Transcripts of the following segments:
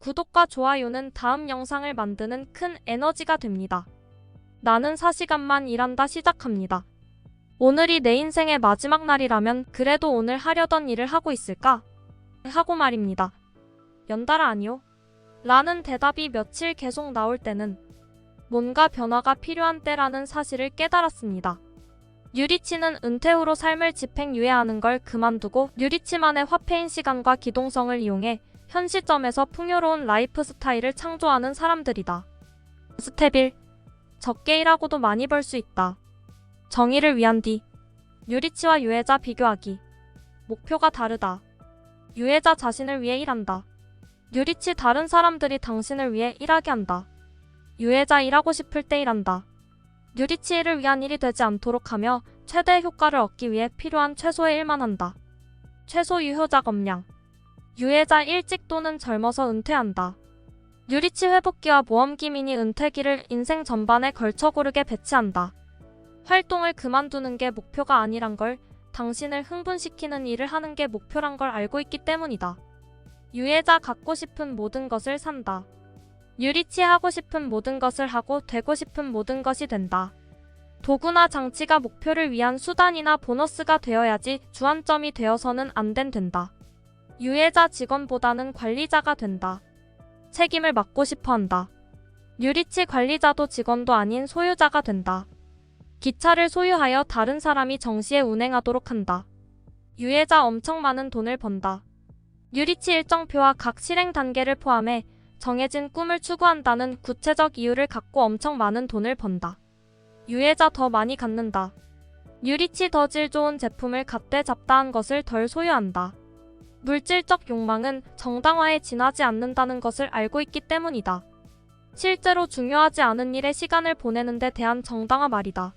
구독과 좋아요는 다음 영상을 만드는 큰 에너지가 됩니다. 나는 4시간만 일한다 시작합니다. 오늘이 내 인생의 마지막 날이라면 그래도 오늘 하려던 일을 하고 있을까? 하고 말입니다. 연달아 아니요. 라는 대답이 며칠 계속 나올 때는 뭔가 변화가 필요한 때라는 사실을 깨달았습니다. 유리치는 은퇴 후로 삶을 집행유예하는 걸 그만두고 유리치만의 화폐인 시간과 기동성을 이용해 현 시점에서 풍요로운 라이프 스타일을 창조하는 사람들이다. 스텝 1. 적게 일하고도 많이 벌 수 있다. 정의를 위한 뒤. 유리치와 유해자 비교하기. 목표가 다르다. 유해자 자신을 위해 일한다. 유리치 다른 사람들이 당신을 위해 일하게 한다. 유해자 일하고 싶을 때 일한다. 유리치 일을 위한 일이 되지 않도록 하며 최대의 효과를 얻기 위해 필요한 최소의 일만 한다. 최소 유효 작업량. 유해자 일찍 또는 젊어서 은퇴한다. 유리치 회복기와 모험기 미니 은퇴기를 인생 전반에 걸쳐 고르게 배치한다. 활동을 그만두는 게 목표가 아니란 걸, 당신을 흥분시키는 일을 하는 게 목표란 걸 알고 있기 때문이다. 유해자 갖고 싶은 모든 것을 산다. 유리치 하고 싶은 모든 것을 하고 되고 싶은 모든 것이 된다. 도구나 장치가 목표를 위한 수단이나 보너스가 되어야지 주안점이 되어서는 안 된다. 유해자 직원보다는 관리자가 된다. 책임을 맡고 싶어 한다. 유리치 관리자도 직원도 아닌 소유자가 된다. 기차를 소유하여 다른 사람이 정시에 운행하도록 한다. 유해자 엄청 많은 돈을 번다. 유리치 일정표와 각 실행 단계를 포함해 정해진 꿈을 추구한다는 구체적 이유를 갖고 엄청 많은 돈을 번다. 유해자 더 많이 갖는다. 유리치 더 질 좋은 제품을 갖되 잡다한 것을 덜 소유한다. 물질적 욕망은 정당화에 지나지 않는다는 것을 알고 있기 때문이다. 실제로 중요하지 않은 일에 시간을 보내는 데 대한 정당화 말이다.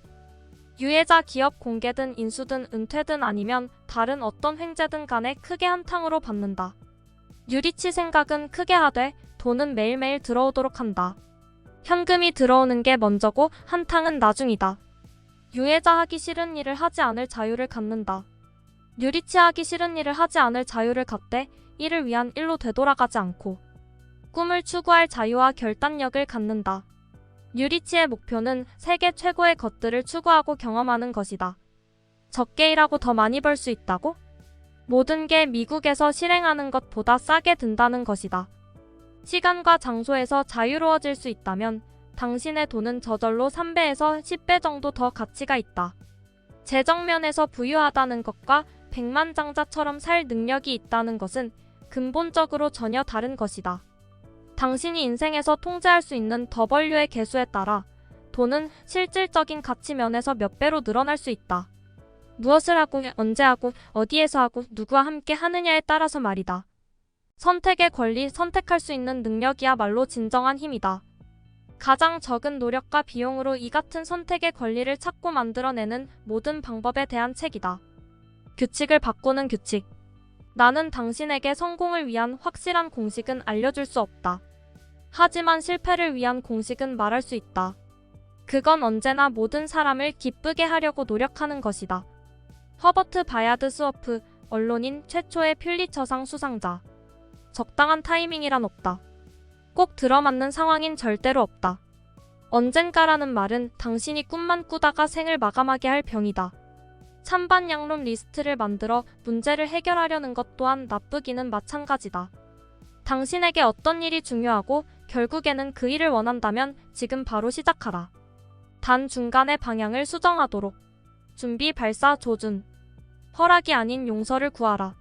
유해자 기업 공개든 인수든 은퇴든 아니면 다른 어떤 횡재든 간에 크게 한탕으로 받는다. 유리치 생각은 크게 하되 돈은 매일매일 들어오도록 한다. 현금이 들어오는 게 먼저고 한탕은 나중이다. 유해자 하기 싫은 일을 하지 않을 자유를 갖는다. 유리치 하기 싫은 일을 하지 않을 자유를 갖되 이를 위한 일로 되돌아가지 않고 꿈을 추구할 자유와 결단력을 갖는다. 유리치의 목표는 세계 최고의 것들을 추구하고 경험하는 것이다. 적게 일하고 더 많이 벌 수 있다고? 모든 게 미국에서 실행하는 것보다 싸게 든다는 것이다. 시간과 장소에서 자유로워질 수 있다면 당신의 돈은 저절로 3배에서 10배 정도 더 가치가 있다. 재정 면에서 부유하다는 것과 백만장자처럼 살 능력이 있다는 것은 근본적으로 전혀 다른 것이다. 당신이 인생에서 통제할 수 있는 W의 개수에 따라 돈은 실질적인 가치 면에서 몇 배로 늘어날 수 있다. 무엇을 하고, 언제 하고, 어디에서 하고, 누구와 함께 하느냐에 따라서 말이다. 선택의 권리, 선택할 수 있는 능력이야말로 진정한 힘이다. 가장 적은 노력과 비용으로 이 같은 선택의 권리를 찾고 만들어내는 모든 방법에 대한 책이다. 규칙을 바꾸는 규칙. 나는 당신에게 성공을 위한 확실한 공식은 알려줄 수 없다. 하지만 실패를 위한 공식은 말할 수 있다. 그건 언제나 모든 사람을 기쁘게 하려고 노력하는 것이다. 허버트 바야드 스워프, 언론인 최초의 퓰리처상 수상자. 적당한 타이밍이란 없다. 꼭 들어맞는 상황인 절대로 없다. 언젠가라는 말은 당신이 꿈만 꾸다가 생을 마감하게 할 병이다. 찬반 양론 리스트를 만들어 문제를 해결하려는 것 또한 나쁘기는 마찬가지다. 당신에게 어떤 일이 중요하고 결국에는 그 일을 원한다면 지금 바로 시작하라. 단 중간에 방향을 수정하도록. 준비 발사 조준. 허락이 아닌 용서를 구하라.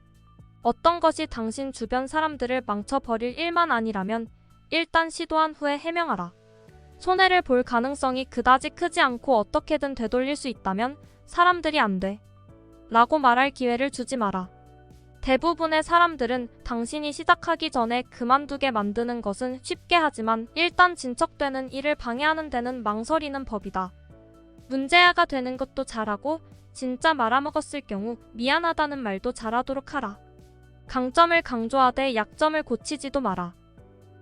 어떤 것이 당신 주변 사람들을 망쳐버릴 일만 아니라면 일단 시도한 후에 해명하라. 손해를 볼 가능성이 그다지 크지 않고 어떻게든 되돌릴 수 있다면 사람들이 안 돼. 라고 말할 기회를 주지 마라. 대부분의 사람들은 당신이 시작하기 전에 그만두게 만드는 것은 쉽게 하지만 일단 진척되는 일을 방해하는 데는 망설이는 법이다. 문제아가 되는 것도 잘하고 진짜 말아먹었을 경우 미안하다는 말도 잘하도록 하라. 강점을 강조하되 약점을 고치지도 마라.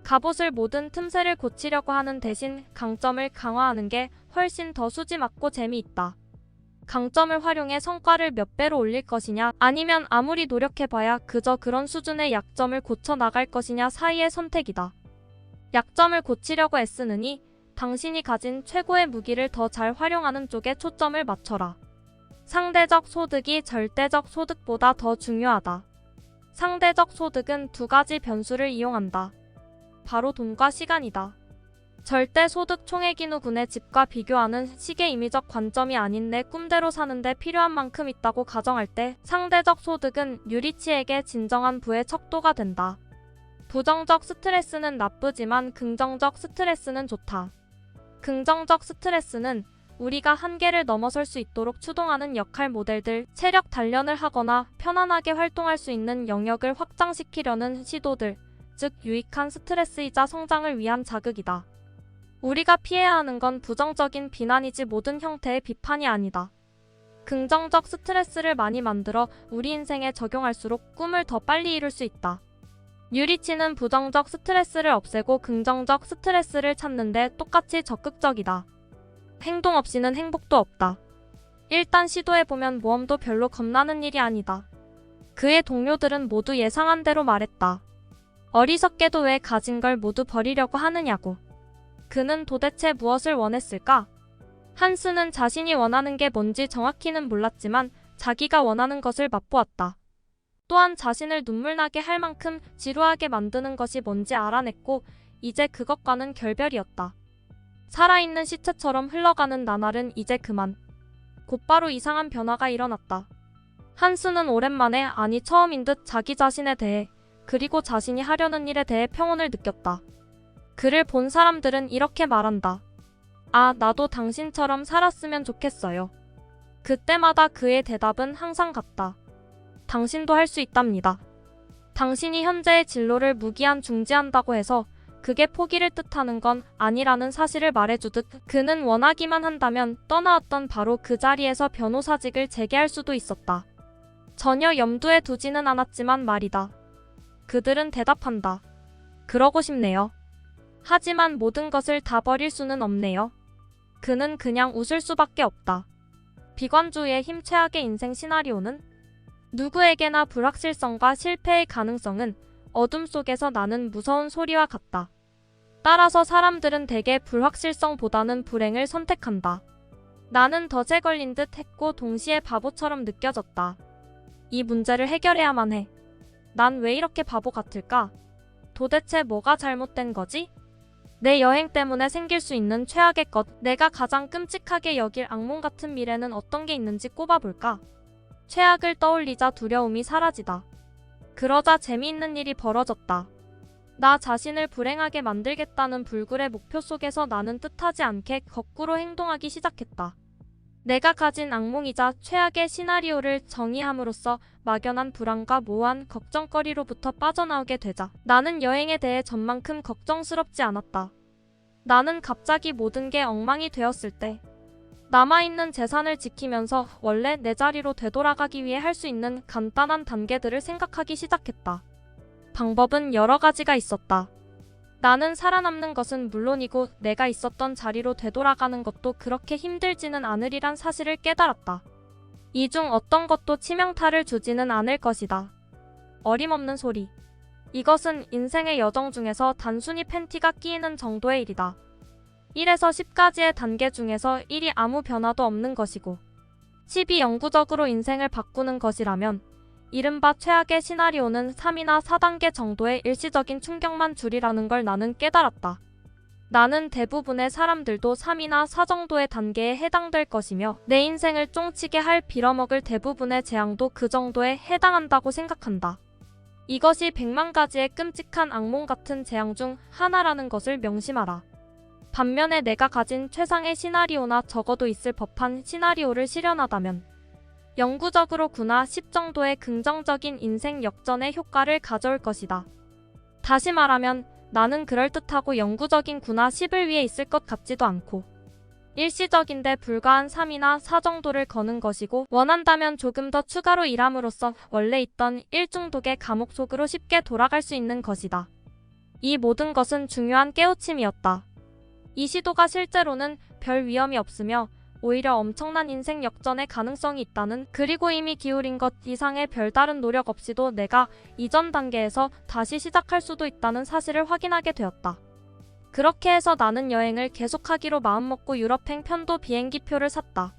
갑옷을 모든 틈새를 고치려고 하는 대신 강점을 강화하는 게 훨씬 더 수지 맞고 재미있다. 강점을 활용해 성과를 몇 배로 올릴 것이냐, 아니면 아무리 노력해봐야 그저 그런 수준의 약점을 고쳐 나갈 것이냐 사이의 선택이다. 약점을 고치려고 애쓰느니 당신이 가진 최고의 무기를 더 잘 활용하는 쪽에 초점을 맞춰라. 상대적 소득이 절대적 소득보다 더 중요하다. 상대적 소득은 두 가지 변수를 이용한다. 바로 돈과 시간이다. 절대 소득 총액인후군의 집과 비교하는 식의 임의적 관점이 아닌 내 꿈대로 사는데 필요한 만큼 있다고 가정할 때 상대적 소득은 유리치에게 진정한 부의 척도가 된다. 부정적 스트레스는 나쁘지만 긍정적 스트레스는 좋다. 긍정적 스트레스는 우리가 한계를 넘어설 수 있도록 추동하는 역할 모델들, 체력 단련을 하거나 편안하게 활동할 수 있는 영역을 확장시키려는 시도들, 즉 유익한 스트레스이자 성장을 위한 자극이다. 우리가 피해야 하는 건 부정적인 비난이지 모든 형태의 비판이 아니다. 긍정적 스트레스를 많이 만들어 우리 인생에 적용할수록 꿈을 더 빨리 이룰 수 있다. 유리치는 부정적 스트레스를 없애고 긍정적 스트레스를 찾는데 똑같이 적극적이다. 행동 없이는 행복도 없다. 일단 시도해보면 모험도 별로 겁나는 일이 아니다. 그의 동료들은 모두 예상한 대로 말했다. 어리석게도 왜 가진 걸 모두 버리려고 하느냐고. 그는 도대체 무엇을 원했을까? 한스는 자신이 원하는 게 뭔지 정확히는 몰랐지만 자기가 원하는 것을 맛보았다. 또한 자신을 눈물나게 할 만큼 지루하게 만드는 것이 뭔지 알아냈고 이제 그것과는 결별이었다. 살아있는 시체처럼 흘러가는 나날은 이제 그만. 곧바로 이상한 변화가 일어났다. 한스는 오랜만에, 아니 처음인 듯 자기 자신에 대해, 그리고 자신이 하려는 일에 대해 평온을 느꼈다. 그를 본 사람들은 이렇게 말한다. 아, 나도 당신처럼 살았으면 좋겠어요. 그때마다 그의 대답은 항상 같다. 당신도 할 수 있답니다. 당신이 현재의 진로를 무기한 중지한다고 해서 그게 포기를 뜻하는 건 아니라는 사실을 말해주듯 그는 원하기만 한다면 떠나왔던 바로 그 자리에서 변호사직을 재개할 수도 있었다. 전혀 염두에 두지는 않았지만 말이다. 그들은 대답한다. 그러고 싶네요. 하지만 모든 것을 다 버릴 수는 없네요. 그는 그냥 웃을 수밖에 없다. 비관주의의 힘 최악의 인생 시나리오는 누구에게나 불확실성과 실패의 가능성은 어둠 속에서 나는 무서운 소리와 같다. 따라서 사람들은 대개 불확실성보다는 불행을 선택한다. 나는 덫에 걸린 듯 했고 동시에 바보처럼 느껴졌다. 이 문제를 해결해야만 해. 난 왜 이렇게 바보 같을까? 도대체 뭐가 잘못된 거지? 내 여행 때문에 생길 수 있는 최악의 것, 내가 가장 끔찍하게 여길 악몽 같은 미래는 어떤 게 있는지 꼽아볼까? 최악을 떠올리자 두려움이 사라지다. 그러자 재미있는 일이 벌어졌다. 나 자신을 불행하게 만들겠다는 불굴의 목표 속에서 나는 뜻하지 않게 거꾸로 행동하기 시작했다. 내가 가진 악몽이자 최악의 시나리오를 정의함으로써 막연한 불안과 모호한 걱정거리로부터 빠져나오게 되자 나는 여행에 대해 전만큼 걱정스럽지 않았다. 나는 갑자기 모든 게 엉망이 되었을 때 남아있는 재산을 지키면서 원래 내 자리로 되돌아가기 위해 할 수 있는 간단한 단계들을 생각하기 시작했다. 방법은 여러 가지가 있었다. 나는 살아남는 것은 물론이고 내가 있었던 자리로 되돌아가는 것도 그렇게 힘들지는 않으리란 사실을 깨달았다. 이 중 어떤 것도 치명타를 주지는 않을 것이다. 어림없는 소리. 이것은 인생의 여정 중에서 단순히 팬티가 끼이는 정도의 일이다. 1에서 10까지의 단계 중에서 1이 아무 변화도 없는 것이고 10이 영구적으로 인생을 바꾸는 것이라면 이른바 최악의 시나리오는 3이나 4단계 정도의 일시적인 충격만 주리라는 걸 나는 깨달았다. 나는 대부분의 사람들도 3이나 4 정도의 단계에 해당될 것이며 내 인생을 쫑치게 할 빌어먹을 대부분의 재앙도 그 정도에 해당한다고 생각한다. 이것이 100만 가지의 끔찍한 악몽 같은 재앙 중 하나라는 것을 명심하라. 반면에 내가 가진 최상의 시나리오나 적어도 있을 법한 시나리오를 실현하다면 영구적으로 9나 10 정도의 긍정적인 인생 역전의 효과를 가져올 것이다. 다시 말하면 나는 그럴듯하고 영구적인 9나 10을 위해 있을 것 같지도 않고 일시적인데 불과한 3이나 4 정도를 거는 것이고 원한다면 조금 더 추가로 일함으로써 원래 있던 1중독의 감옥 속으로 쉽게 돌아갈 수 있는 것이다. 이 모든 것은 중요한 깨우침이었다. 이 시도가 실제로는 별 위험이 없으며 오히려 엄청난 인생 역전의 가능성이 있다는, 그리고 이미 기울인 것 이상의 별다른 노력 없이도 내가 이전 단계에서 다시 시작할 수도 있다는 사실을 확인하게 되었다. 그렇게 해서 나는 여행을 계속하기로 마음먹고 유럽행 편도 비행기표를 샀다.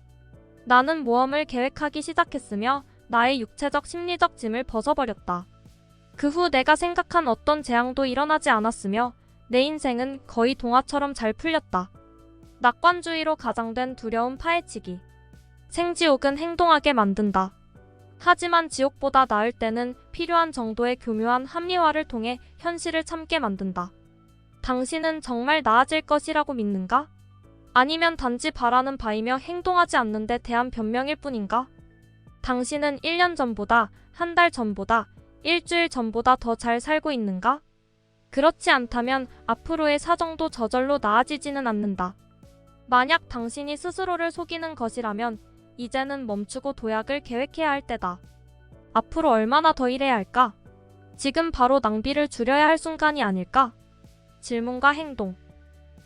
나는 모험을 계획하기 시작했으며 나의 육체적 심리적 짐을 벗어버렸다. 그 후 내가 생각한 어떤 재앙도 일어나지 않았으며 내 인생은 거의 동화처럼 잘 풀렸다. 낙관주의로 가장된 두려움 파헤치기. 생지옥은 행동하게 만든다. 하지만 지옥보다 나을 때는 필요한 정도의 교묘한 합리화를 통해 현실을 참게 만든다. 당신은 정말 나아질 것이라고 믿는가? 아니면 단지 바라는 바이며 행동하지 않는 데 대한 변명일 뿐인가? 당신은 1년 전보다, 한 달 전보다, 일주일 전보다 더 잘 살고 있는가? 그렇지 않다면 앞으로의 사정도 저절로 나아지지는 않는다. 만약 당신이 스스로를 속이는 것이라면 이제는 멈추고 도약을 계획해야 할 때다. 앞으로 얼마나 더 일해야 할까? 지금 바로 낭비를 줄여야 할 순간이 아닐까? 질문과 행동.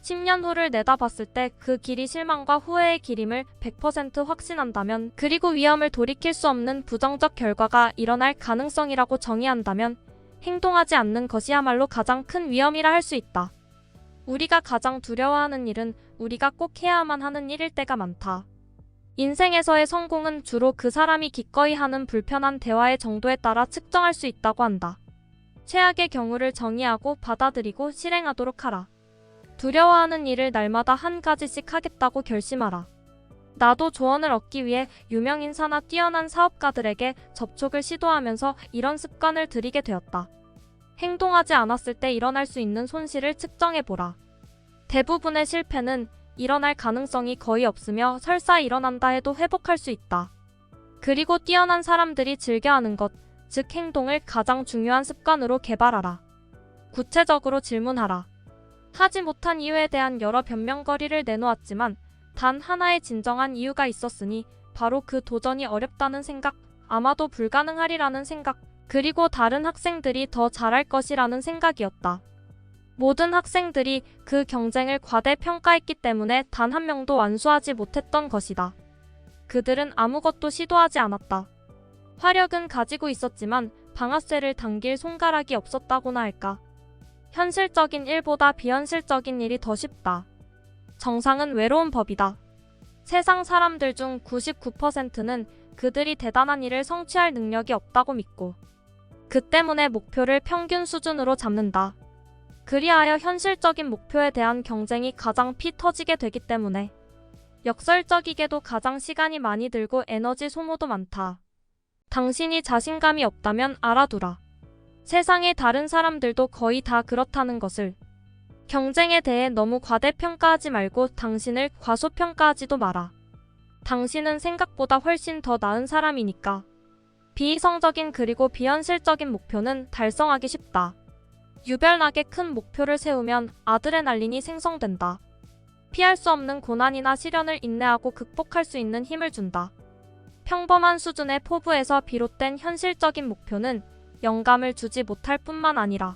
10년 후를 내다봤을 때 그 길이 실망과 후회의 길임을 100% 확신한다면, 그리고 위험을 돌이킬 수 없는 부정적 결과가 일어날 가능성이라고 정의한다면 행동하지 않는 것이야말로 가장 큰 위험이라 할 수 있다. 우리가 가장 두려워하는 일은 우리가 꼭 해야만 하는 일일 때가 많다. 인생에서의 성공은 주로 그 사람이 기꺼이 하는 불편한 대화의 정도에 따라 측정할 수 있다고 한다. 최악의 경우를 정의하고 받아들이고 실행하도록 하라. 두려워하는 일을 날마다 한 가지씩 하겠다고 결심하라. 나도 조언을 얻기 위해 유명 인사나 뛰어난 사업가들에게 접촉을 시도하면서 이런 습관을 들이게 되었다. 행동하지 않았을 때 일어날 수 있는 손실을 측정해보라. 대부분의 실패는 일어날 가능성이 거의 없으며 설사 일어난다 해도 회복할 수 있다. 그리고 뛰어난 사람들이 즐겨하는 것, 즉 행동을 가장 중요한 습관으로 개발하라. 구체적으로 질문하라. 하지 못한 이유에 대한 여러 변명거리를 내놓았지만 단 하나의 진정한 이유가 있었으니 바로 그 도전이 어렵다는 생각, 아마도 불가능하리라는 생각, 그리고 다른 학생들이 더 잘할 것이라는 생각이었다. 모든 학생들이 그 경쟁을 과대평가했기 때문에 단 한 명도 완수하지 못했던 것이다. 그들은 아무것도 시도하지 않았다. 화력은 가지고 있었지만 방아쇠를 당길 손가락이 없었다고나 할까. 현실적인 일보다 비현실적인 일이 더 쉽다. 정상은 외로운 법이다. 세상 사람들 중 99%는 그들이 대단한 일을 성취할 능력이 없다고 믿고, 그 때문에 목표를 평균 수준으로 잡는다. 그리하여 현실적인 목표에 대한 경쟁이 가장 피 터지게 되기 때문에 역설적이게도 가장 시간이 많이 들고 에너지 소모도 많다. 당신이 자신감이 없다면 알아두라. 세상의 다른 사람들도 거의 다 그렇다는 것을. 경쟁에 대해 너무 과대평가하지 말고 당신을 과소평가하지도 마라. 당신은 생각보다 훨씬 더 나은 사람이니까. 비이성적인 그리고 비현실적인 목표는 달성하기 쉽다. 유별나게 큰 목표를 세우면 아드레날린이 생성된다. 피할 수 없는 고난이나 시련을 인내하고 극복할 수 있는 힘을 준다. 평범한 수준의 포부에서 비롯된 현실적인 목표는 영감을 주지 못할 뿐만 아니라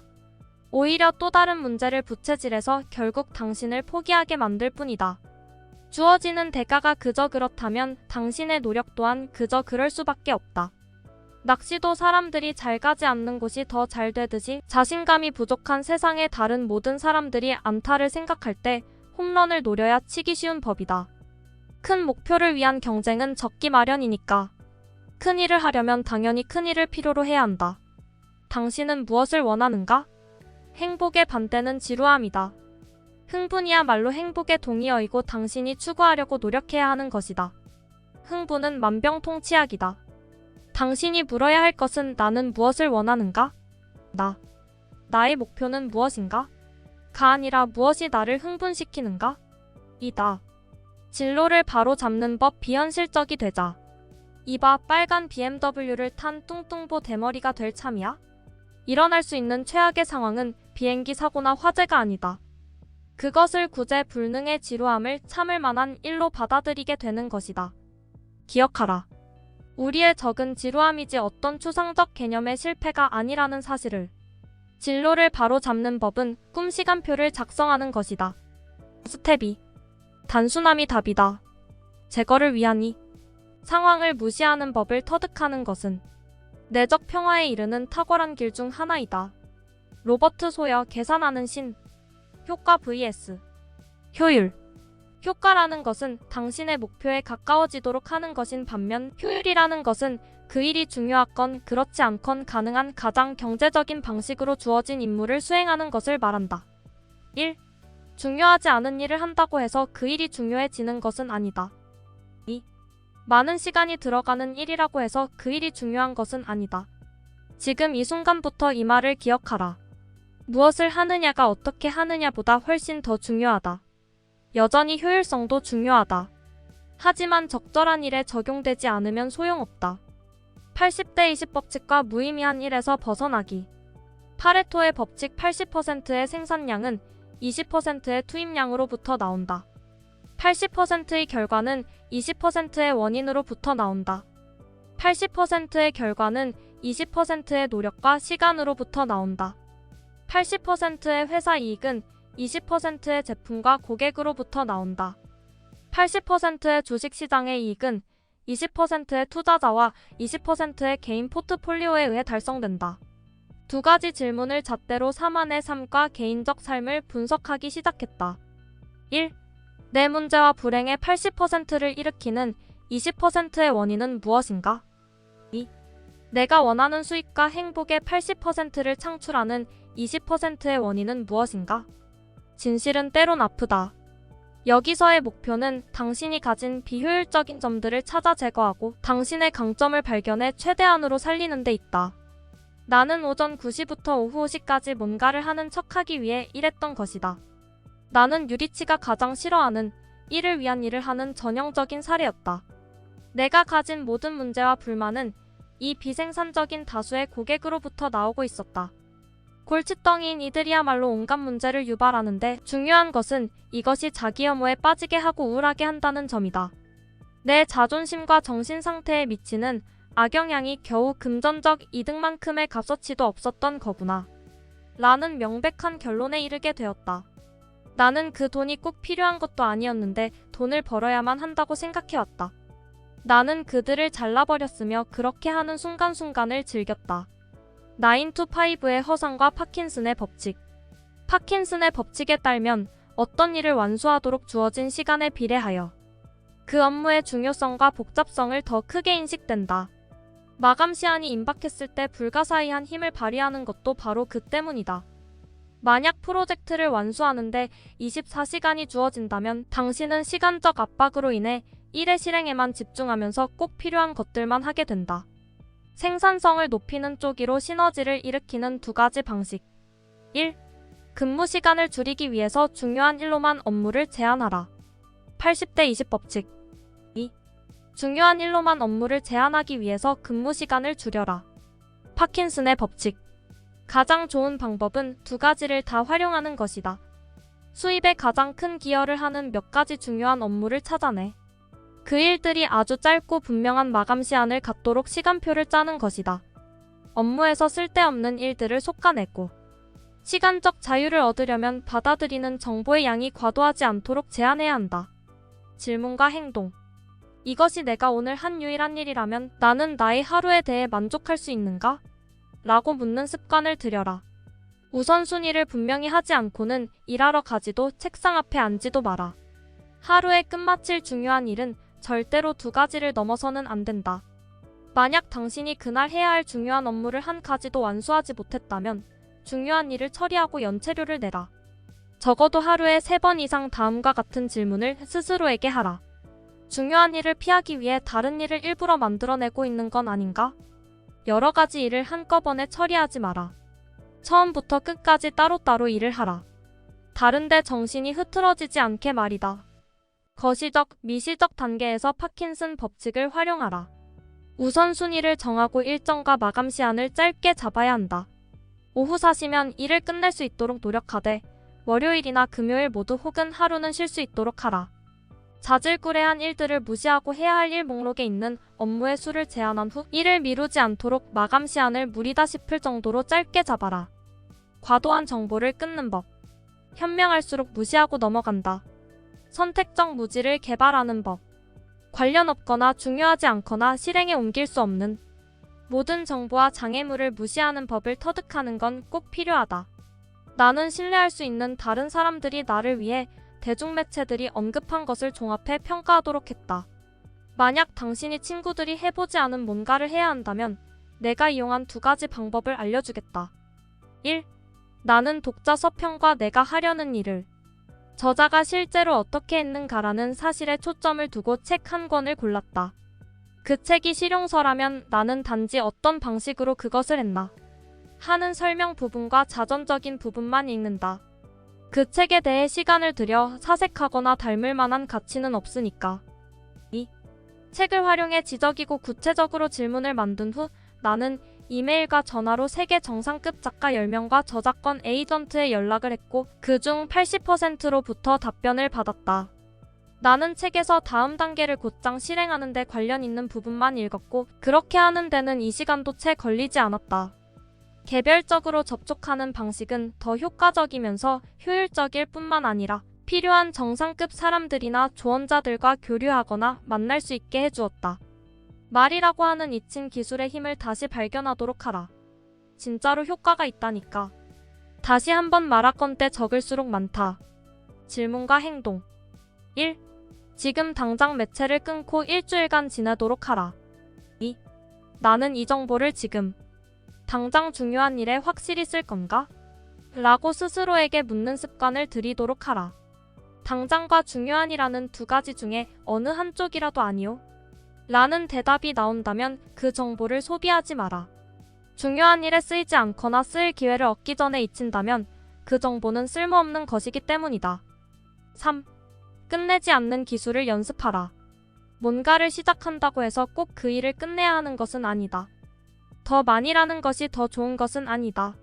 오히려 또 다른 문제를 부채질해서 결국 당신을 포기하게 만들 뿐이다. 주어지는 대가가 그저 그렇다면 당신의 노력 또한 그저 그럴 수밖에 없다. 낚시도 사람들이 잘 가지 않는 곳이 더 잘 되듯이 자신감이 부족한 세상의 다른 모든 사람들이 안타를 생각할 때 홈런을 노려야 치기 쉬운 법이다. 큰 목표를 위한 경쟁은 적기 마련이니까. 큰 일을 하려면 당연히 큰 일을 필요로 해야 한다. 당신은 무엇을 원하는가? 행복의 반대는 지루함이다. 흥분이야말로 행복의 동의어이고 당신이 추구하려고 노력해야 하는 것이다. 흥분은 만병통치약이다. 당신이 물어야 할 것은 나는 무엇을 원하는가? 나의 목표는 무엇인가? 가 아니라 무엇이 나를 흥분시키는가? 이다. 진로를 바로 잡는 법 비현실적이 되자. 이봐, 빨간 BMW를 탄 뚱뚱보 대머리가 될 참이야? 일어날 수 있는 최악의 상황은 비행기 사고나 화재가 아니다. 그것을 구제불능의 지루함을 참을 만한 일로 받아들이게 되는 것이다. 기억하라. 우리의 적은 지루함이지 어떤 추상적 개념의 실패가 아니라는 사실을. 진로를 바로 잡는 법은 꿈 시간표를 작성하는 것이다. 스텝 2. 단순함이 답이다. 제거를 위하니 상황을 무시하는 법을 터득하는 것은 내적 평화에 이르는 탁월한 길 중 하나이다. 로버트 소여 계산하는 신. 효과 vs 효율. 효과라는 것은 당신의 목표에 가까워지도록 하는 것인 반면 효율이라는 것은 그 일이 중요하건 그렇지 않건 가능한 가장 경제적인 방식으로 주어진 임무를 수행하는 것을 말한다. 1. 중요하지 않은 일을 한다고 해서 그 일이 중요해지는 것은 아니다. 2. 많은 시간이 들어가는 일이라고 해서 그 일이 중요한 것은 아니다. 지금 이 순간부터 이 말을 기억하라. 무엇을 하느냐가 어떻게 하느냐보다 훨씬 더 중요하다. 여전히 효율성도 중요하다. 하지만 적절한 일에 적용되지 않으면 소용없다. 80대 20 법칙과 무의미한 일에서 벗어나기. 파레토의 법칙 80%의 생산량은 20%의 투입량으로부터 나온다. 80%의 결과는 20%의 원인으로부터 나온다. 80%의 결과는 20%의 노력과 시간으로부터 나온다. 80%의 회사 이익은 20%의 제품과 고객으로부터 나온다. 80%의 주식시장의 이익은 20%의 투자자와 20%의 개인 포트폴리오에 의해 달성된다. 두 가지 질문을 잣대로 사만의 삶과 개인적 삶을 분석하기 시작했다. 1. 내 문제와 불행의 80%를 일으키는 20%의 원인은 무엇인가? 2. 내가 원하는 수익과 행복의 80%를 창출하는 20%의 원인은 무엇인가? 진실은 때론 아프다. 여기서의 목표는 당신이 가진 비효율적인 점들을 찾아 제거하고 당신의 강점을 발견해 최대한으로 살리는 데 있다. 나는 오전 9시부터 오후 5시까지 뭔가를 하는 척하기 위해 일했던 것이다. 나는 유리치가 가장 싫어하는 일을 위한 일을 하는 전형적인 사례였다. 내가 가진 모든 문제와 불만은 이 비생산적인 다수의 고객으로부터 나오고 있었다. 골칫덩이인 이들이야말로 온갖 문제를 유발하는데 중요한 것은 이것이 자기 혐오에 빠지게 하고 우울하게 한다는 점이다. 내 자존심과 정신 상태에 미치는 악영향이 겨우 금전적 이득만큼의 값어치도 없었던 거구나. 라는 명백한 결론에 이르게 되었다. 나는 그 돈이 꼭 필요한 것도 아니었는데 돈을 벌어야만 한다고 생각해왔다. 나는 그들을 잘라버렸으며 그렇게 하는 순간순간을 즐겼다. 9to5의 허상과 파킨슨의 법칙. 파킨슨의 법칙에 따르면 어떤 일을 완수하도록 주어진 시간에 비례하여 그 업무의 중요성과 복잡성을 더 크게 인식된다. 마감 시한이 임박했을 때 불가사의한 힘을 발휘하는 것도 바로 그 때문이다. 만약 프로젝트를 완수하는데 24시간이 주어진다면 당신은 시간적 압박으로 인해 일의 실행에만 집중하면서 꼭 필요한 것들만 하게 된다. 생산성을 높이는 쪽으로 시너지를 일으키는 두 가지 방식. 1. 근무 시간을 줄이기 위해서 중요한 일로만 업무를 제한하라. 80대 20 법칙. 2. 중요한 일로만 업무를 제한하기 위해서 근무 시간을 줄여라. 파킨슨의 법칙. 가장 좋은 방법은 두 가지를 다 활용하는 것이다. 수입에 가장 큰 기여를 하는 몇 가지 중요한 업무를 찾아내. 그 일들이 아주 짧고 분명한 마감 시한을 갖도록 시간표를 짜는 것이다. 업무에서 쓸데없는 일들을 솎아내고 시간적 자유를 얻으려면 받아들이는 정보의 양이 과도하지 않도록 제한해야 한다. 질문과 행동. 이것이 내가 오늘 한 유일한 일이라면 나는 나의 하루에 대해 만족할 수 있는가? 라고 묻는 습관을 들여라. 우선순위를 분명히 하지 않고는 일하러 가지도 책상 앞에 앉지도 마라. 하루에 끝마칠 중요한 일은 절대로 두 가지를 넘어서는 안 된다. 만약 당신이 그날 해야 할 중요한 업무를 한 가지도 완수하지 못했다면 중요한 일을 처리하고 연체료를 내라. 적어도 하루에 3번 이상 다음과 같은 질문을 스스로에게 하라. 중요한 일을 피하기 위해 다른 일을 일부러 만들어내고 있는 건 아닌가? 여러 가지 일을 한꺼번에 처리하지 마라. 처음부터 끝까지 따로따로 일을 하라. 다른데 정신이 흐트러지지 않게 말이다. 거시적, 미시적 단계에서 파킨슨 법칙을 활용하라. 우선순위를 정하고 일정과 마감 시한을 짧게 잡아야 한다. 오후 4시면 일을 끝낼 수 있도록 노력하되 월요일이나 금요일 모두 혹은 하루는 쉴 수 있도록 하라. 자질구레한 일들을 무시하고 해야 할 일 목록에 있는 업무의 수를 제한한 후 일을 미루지 않도록 마감 시한을 무리다 싶을 정도로 짧게 잡아라. 과도한 정보를 끊는 법. 현명할수록 무시하고 넘어간다. 선택적 무지를 개발하는 법. 관련 없거나 중요하지 않거나 실행에 옮길 수 없는 모든 정보와 장애물을 무시하는 법을 터득하는 건 꼭 필요하다. 나는 신뢰할 수 있는 다른 사람들이 나를 위해 대중매체들이 언급한 것을 종합해 평가하도록 했다. 만약 당신이 친구들이 해보지 않은 뭔가를 해야 한다면 내가 이용한 2가지 방법을 알려주겠다. 1. 나는 독자 서평과 내가 하려는 일을 저자가 실제로 어떻게 했는가라는 사실에 초점을 두고 책 한 권을 골랐다. 그 책이 실용서라면 나는 단지 어떤 방식으로 그것을 했나 하는 설명 부분과 자전적인 부분만 읽는다. 그 책에 대해 시간을 들여 사색하거나 닮을 만한 가치는 없으니까. 2. 책을 활용해 지적이고 구체적으로 질문을 만든 후 나는 이메일과 전화로 세계 정상급 작가 10명과 저작권 에이전트에 연락을 했고 그중 80%로부터 답변을 받았다. 나는 책에서 다음 단계를 곧장 실행하는 데 관련 있는 부분만 읽었고 그렇게 하는 데는 이 시간도 채 걸리지 않았다. 개별적으로 접촉하는 방식은 더 효과적이면서 효율적일 뿐만 아니라 필요한 정상급 사람들이나 조언자들과 교류하거나 만날 수 있게 해주었다. 말이라고 하는 잊힌 기술의 힘을 다시 발견하도록 하라. 진짜로 효과가 있다니까. 다시 한번 말하건대 적을수록 많다. 질문과 행동. 1. 지금 당장 매체를 끊고 일주일간 지내도록 하라. 2. 나는 이 정보를 지금 당장 중요한 일에 확실히 쓸 건가? 라고 스스로에게 묻는 습관을 들이도록 하라. 당장과 중요한이라는 2가지 중에 어느 한쪽이라도 아니요? 라는 대답이 나온다면 그 정보를 소비하지 마라. 중요한 일에 쓰이지 않거나 쓰일 기회를 얻기 전에 잊힌다면 그 정보는 쓸모없는 것이기 때문이다. 3. 끝내지 않는 기술을 연습하라. 뭔가를 시작한다고 해서 꼭 그 일을 끝내야 하는 것은 아니다. 더 많이라는 것이 더 좋은 것은 아니다.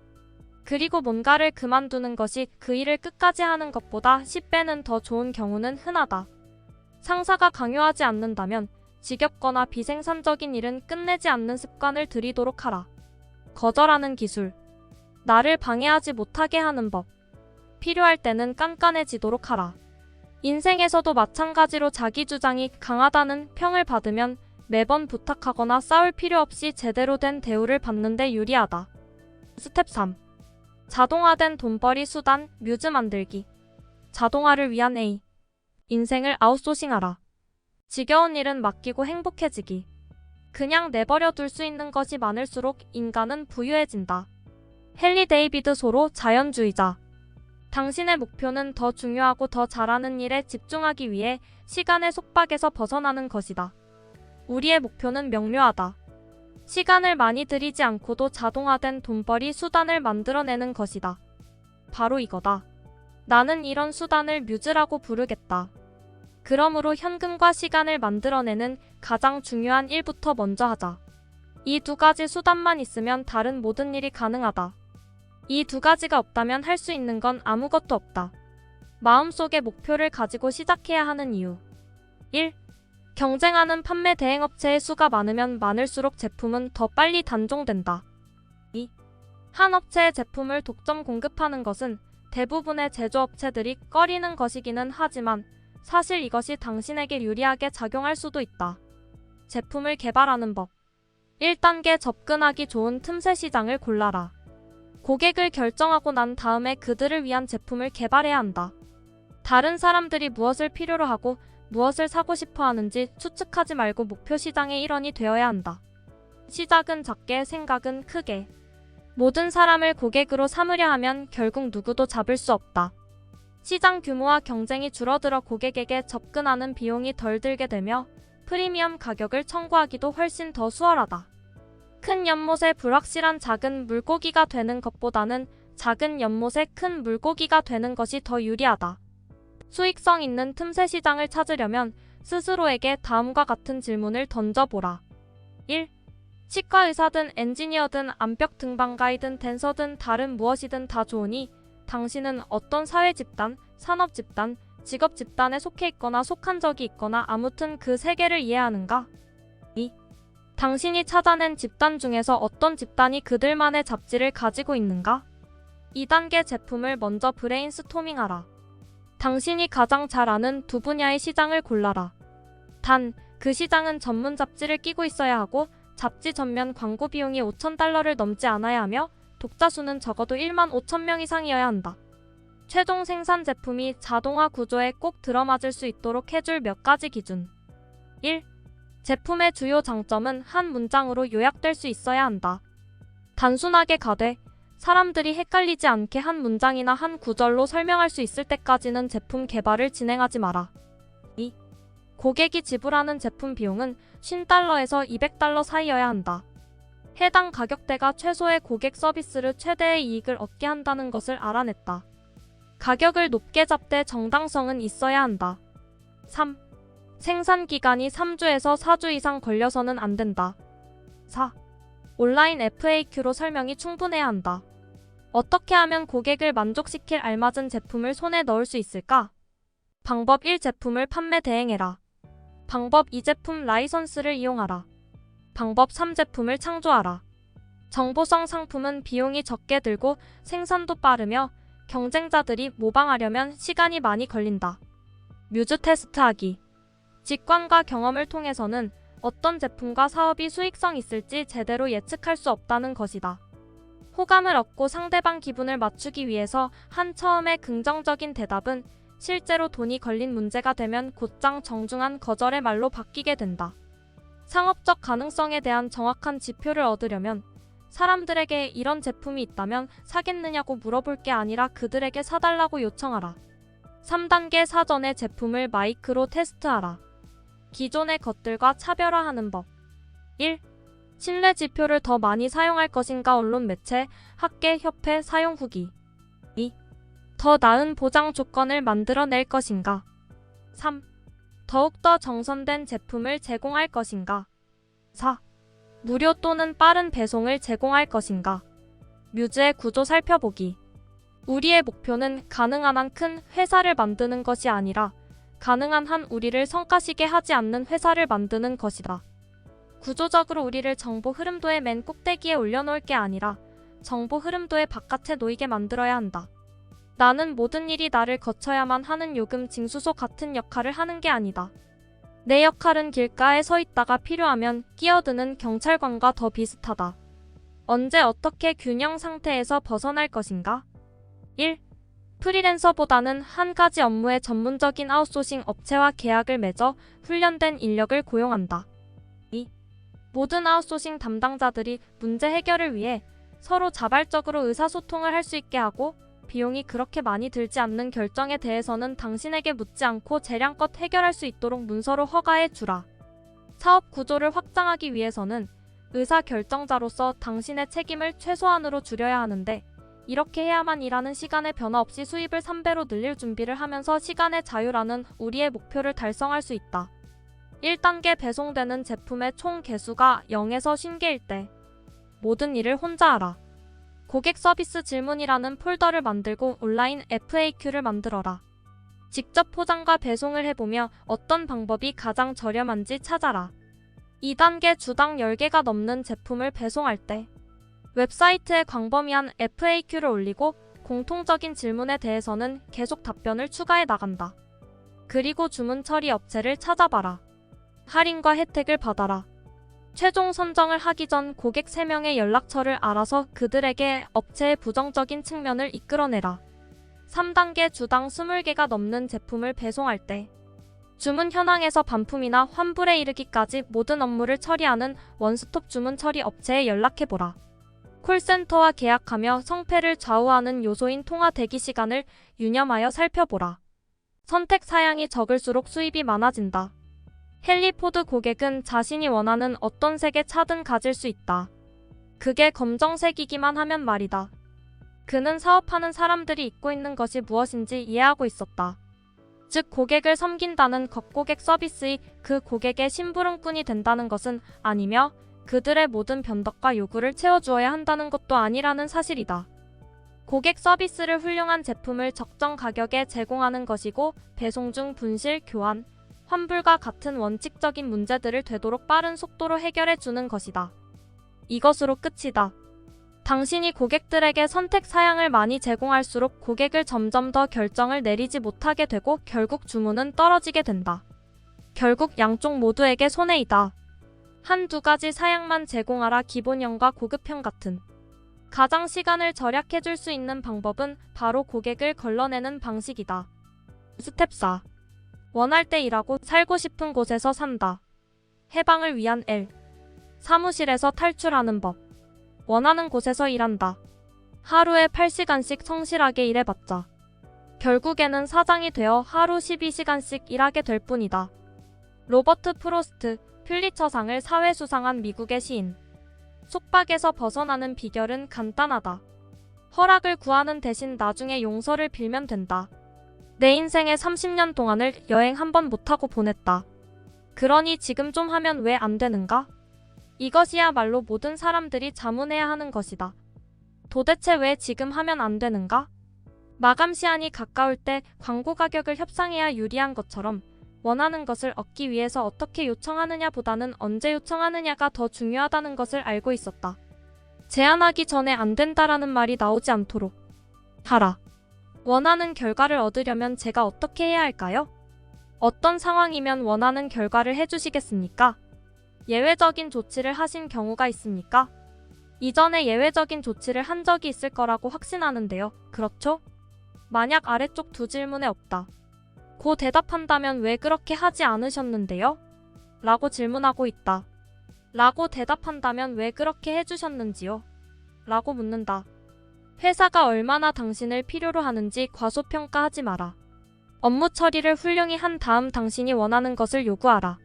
그리고 뭔가를 그만두는 것이 그 일을 끝까지 하는 것보다 10배는 더 좋은 경우는 흔하다. 상사가 강요하지 않는다면 지겹거나 비생산적인 일은 끝내지 않는 습관을 들이도록 하라. 거절하는 기술. 나를 방해하지 못하게 하는 법. 필요할 때는 깐깐해지도록 하라. 인생에서도 마찬가지로 자기 주장이 강하다는 평을 받으면 매번 부탁하거나 싸울 필요 없이 제대로 된 대우를 받는 데 유리하다. 스텝 3. 자동화된 돈벌이 수단, 뮤즈 만들기. 자동화를 위한 A. 인생을 아웃소싱하라. 지겨운 일은 맡기고 행복해지기. 그냥 내버려 둘 수 있는 것이 많을수록 인간은 부유해진다. 헨리 데이비드 소로 자연주의자. 당신의 목표는 더 중요하고 더 잘하는 일에 집중하기 위해 시간의 속박에서 벗어나는 것이다. 우리의 목표는 명료하다. 시간을 많이 들이지 않고도 자동화된 돈벌이 수단을 만들어내는 것이다. 바로 이거다. 나는 이런 수단을 뮤즈라고 부르겠다. 그러므로 현금과 시간을 만들어내는 가장 중요한 일부터 먼저 하자. 이 2가지 수단만 있으면 다른 모든 일이 가능하다. 이 2가지가 없다면 할 수 있는 건 아무것도 없다. 마음속에 목표를 가지고 시작해야 하는 이유. 1. 경쟁하는 판매 대행업체의 수가 많으면 많을수록 제품은 더 빨리 단종된다. 2. 한 업체의 제품을 독점 공급하는 것은 대부분의 제조업체들이 꺼리는 것이기는 하지만 사실 이것이 당신에게 유리하게 작용할 수도 있다. 제품을 개발하는 법. 1단계 접근하기 좋은 틈새 시장을 골라라. 고객을 결정하고 난 다음에 그들을 위한 제품을 개발해야 한다. 다른 사람들이 무엇을 필요로 하고 무엇을 사고 싶어 하는지 추측하지 말고 목표 시장의 일원이 되어야 한다. 시작은 작게, 생각은 크게. 모든 사람을 고객으로 삼으려 하면 결국 누구도 잡을 수 없다. 시장 규모와 경쟁이 줄어들어 고객에게 접근하는 비용이 덜 들게 되며 프리미엄 가격을 청구하기도 훨씬 더 수월하다. 큰 연못에 불확실한 작은 물고기가 되는 것보다는 작은 연못에 큰 물고기가 되는 것이 더 유리하다. 수익성 있는 틈새 시장을 찾으려면 스스로에게 다음과 같은 질문을 던져보라. 1. 치과 의사든 엔지니어든 암벽 등반가이든 댄서든 다른 무엇이든 다 좋으니 당신은 어떤 사회 집단, 산업 집단, 직업 집단에 속해 있거나 속한 적이 있거나 아무튼 그 세계를 이해하는가? 2. 당신이 찾아낸 집단 중에서 어떤 집단이 그들만의 잡지를 가지고 있는가? 2단계 제품을 먼저 브레인스토밍하라. 당신이 가장 잘 아는 2분야의 시장을 골라라. 단, 그 시장은 전문 잡지를 끼고 있어야 하고 잡지 전면 광고 비용이 $5,000를 넘지 않아야 하며 독자 수는 적어도 15,000명 이상이어야 한다. 최종 생산 제품이 자동화 구조에 꼭 들어맞을 수 있도록 해줄 몇 가지 기준. 1. 제품의 주요 장점은 한 문장으로 요약될 수 있어야 한다. 단순하게 가되 사람들이 헷갈리지 않게 한 문장이나 한 구절로 설명할 수 있을 때까지는 제품 개발을 진행하지 마라. 2. 고객이 지불하는 제품 비용은 $50에서 $200 사이여야 한다. 해당 가격대가 최소의 고객 서비스를 최대의 이익을 얻게 한다는 것을 알아냈다. 가격을 높게 잡되 정당성은 있어야 한다. 3. 생산 기간이 3주에서 4주 이상 걸려서는 안 된다. 4. 온라인 FAQ로 설명이 충분해야 한다. 어떻게 하면 고객을 만족시킬 알맞은 제품을 손에 넣을 수 있을까? 방법 1. 제품을 판매 대행해라. 방법 2. 제품 라이선스를 이용하라. 방법 3. 제품을 창조하라. 정보성 상품은 비용이 적게 들고 생산도 빠르며 경쟁자들이 모방하려면 시간이 많이 걸린다. 뮤즈 테스트하기. 직관과 경험을 통해서는 어떤 제품과 사업이 수익성 있을지 제대로 예측할 수 없다는 것이다. 호감을 얻고 상대방 기분을 맞추기 위해서 한 처음에 긍정적인 대답은 실제로 돈이 걸린 문제가 되면 곧장 정중한 거절의 말로 바뀌게 된다. 상업적 가능성에 대한 정확한 지표를 얻으려면 사람들에게 이런 제품이 있다면 사겠느냐고 물어볼 게 아니라 그들에게 사달라고 요청하라. 3단계 사전에 제품을 마이크로 테스트하라. 기존의 것들과 차별화하는 법. 1. 신뢰 지표를 더 많이 사용할 것인가 언론 매체, 학계, 협회 사용 후기. 2. 더 나은 보장 조건을 만들어낼 것인가. 3. 더욱더 정선된 제품을 제공할 것인가. 4. 무료 또는 빠른 배송을 제공할 것인가. 뮤즈의 구조 살펴보기. 우리의 목표는 가능한 한 큰 회사를 만드는 것이 아니라 가능한 한 우리를 성과시게 하지 않는 회사를 만드는 것이다. 구조적으로 우리를 정보 흐름도의 맨 꼭대기에 올려놓을 게 아니라 정보 흐름도의 바깥에 놓이게 만들어야 한다. 나는 모든 일이 나를 거쳐야만 하는 요금 징수소 같은 역할을 하는 게 아니다. 내 역할은 길가에 서 있다가 필요하면 끼어드는 경찰관과 더 비슷하다. 언제 어떻게 균형 상태에서 벗어날 것인가? 1. 프리랜서보다는 한 가지 업무에 전문적인 아웃소싱 업체와 계약을 맺어 훈련된 인력을 고용한다. 2. 모든 아웃소싱 담당자들이 문제 해결을 위해 서로 자발적으로 의사소통을 할 수 있게 하고 비용이 그렇게 많이 들지 않는 결정에 대해서는 당신에게 묻지 않고 재량껏 해결할 수 있도록 문서로 허가해 주라. 사업 구조를 확장하기 위해서는 의사결정자로서 당신의 책임을 최소한으로 줄여야 하는데 이렇게 해야만 일하는 시간의 변화 없이 수입을 3배로 늘릴 준비를 하면서 시간의 자유라는 우리의 목표를 달성할 수 있다. 1단계 배송되는 제품의 총 개수가 0에서 50개일 때 모든 일을 혼자 하라. 고객 서비스 질문이라는 폴더를 만들고 온라인 FAQ를 만들어라. 직접 포장과 배송을 해보며 어떤 방법이 가장 저렴한지 찾아라. 2단계 주당 10개가 넘는 제품을 배송할 때 웹사이트에 광범위한 FAQ를 올리고 공통적인 질문에 대해서는 계속 답변을 추가해 나간다. 그리고 주문 처리 업체를 찾아봐라. 할인과 혜택을 받아라. 최종 선정을 하기 전 고객 3명의 연락처를 알아서 그들에게 업체의 부정적인 측면을 이끌어내라. 3단계 주당 20개가 넘는 제품을 배송할 때 주문 현황에서 반품이나 환불에 이르기까지 모든 업무를 처리하는 원스톱 주문 처리 업체에 연락해보라. 콜센터와 계약하며 성패를 좌우하는 요소인 통화 대기 시간을 유념하여 살펴보라. 선택 사양이 적을수록 수입이 많아진다. 헨리 포드 고객은 자신이 원하는 어떤 색의 차든 가질 수 있다. 그게 검정색이기만 하면 말이다. 그는 사업하는 사람들이 입고 있는 것이 무엇인지 이해하고 있었다. 즉 고객을 섬긴다는 겉고객 서비스이 그 고객의 심부름꾼이 된다는 것은 아니며 그들의 모든 변덕과 요구를 채워주어야 한다는 것도 아니라는 사실이다. 고객 서비스를 훌륭한 제품을 적정 가격에 제공하는 것이고 배송 중 분실, 교환, 환불과 같은 원칙적인 문제들을 되도록 빠른 속도로 해결해 주는 것이다. 이것으로 끝이다. 당신이 고객들에게 선택 사양을 많이 제공할수록 고객을 점점 더 결정을 내리지 못하게 되고 결국 주문은 떨어지게 된다. 결국 양쪽 모두에게 손해이다. 한두 가지 사양만 제공하라. 기본형과 고급형 같은. 가장 시간을 절약해줄 수 있는 방법은 바로 고객을 걸러내는 방식이다. 스텝 4. 원할 때 일하고 살고 싶은 곳에서 산다. 해방을 위한 L. 사무실에서 탈출하는 법. 원하는 곳에서 일한다. 하루에 8시간씩 성실하게 일해봤자 결국에는 사장이 되어 하루 12시간씩 일하게 될 뿐이다. 로버트 프로스트, 퓰리처상을 사회수상한 미국의 시인. 속박에서 벗어나는 비결은 간단하다. 허락을 구하는 대신 나중에 용서를 빌면 된다. 내 인생의 30년 동안을 여행 한 번 못하고 보냈다. 그러니 지금 좀 하면 왜 안 되는가? 이것이야말로 모든 사람들이 자문해야 하는 것이다. 도대체 왜 지금 하면 안 되는가? 마감 시한이 가까울 때 광고 가격을 협상해야 유리한 것처럼 원하는 것을 얻기 위해서 어떻게 요청하느냐 보다는 언제 요청하느냐가 더 중요하다는 것을 알고 있었다. 제안하기 전에 안 된다라는 말이 나오지 않도록 하라. 원하는 결과를 얻으려면 제가 어떻게 해야 할까요? 어떤 상황이면 원하는 결과를 해주시겠습니까? 예외적인 조치를 하신 경우가 있습니까? 이전에 예외적인 조치를 한 적이 있을 거라고 확신하는데요. 그렇죠? 만약 아래쪽 두 질문에 없다. 고 대답한다면 왜 그렇게 하지 않으셨는데요? 라고 질문하고 있다. 라고 대답한다면 왜 그렇게 해주셨는지요? 라고 묻는다. 회사가 얼마나 당신을 필요로 하는지 과소평가하지 마라. 업무 처리를 훌륭히 한 다음 당신이 원하는 것을 요구하라.